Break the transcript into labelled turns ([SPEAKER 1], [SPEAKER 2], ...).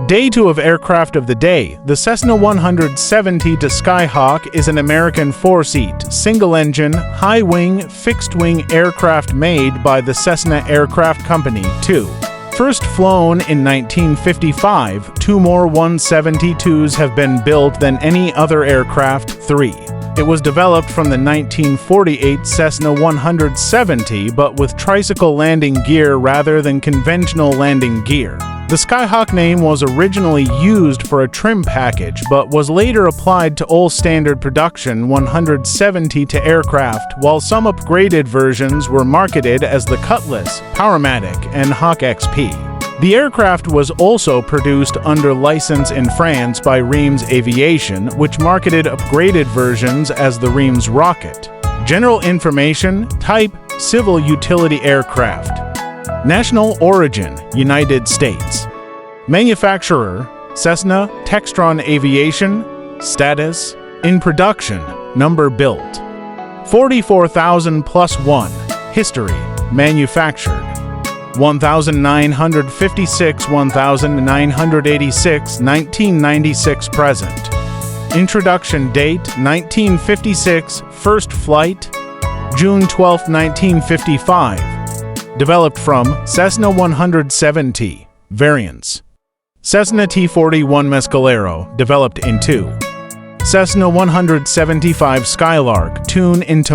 [SPEAKER 1] Day 2 of Aircraft of the Day. The Cessna 170 Skyhawk is an American four-seat, single-engine, high-wing, fixed-wing aircraft made by the Cessna Aircraft Company, 2. First flown in 1955, 2 more 172s have been built than any other aircraft, 3. It was developed from the 1948 Cessna 170, but with tricycle landing gear rather than conventional landing gear. The Skyhawk name was originally used for a trim package, but was later applied to all standard production 170 to aircraft, while some upgraded versions were marketed as the Cutlass, Powermatic, and Hawk XP. The aircraft was also produced under license in France by Reims Aviation, which marketed upgraded versions as the Reims Rocket. General information: type, civil utility aircraft. National origin: United States. Manufacturer: Cessna Textron Aviation. Status: in production. Number built: 44,000 plus 1. History: manufactured 1956, 1986, 1996 present. Introduction date: 1956. First flight: June 12, 1955. Developed from Cessna 170 variants. Cessna T-41 Mescalero, developed in 2. Cessna 175 Skylark, tune into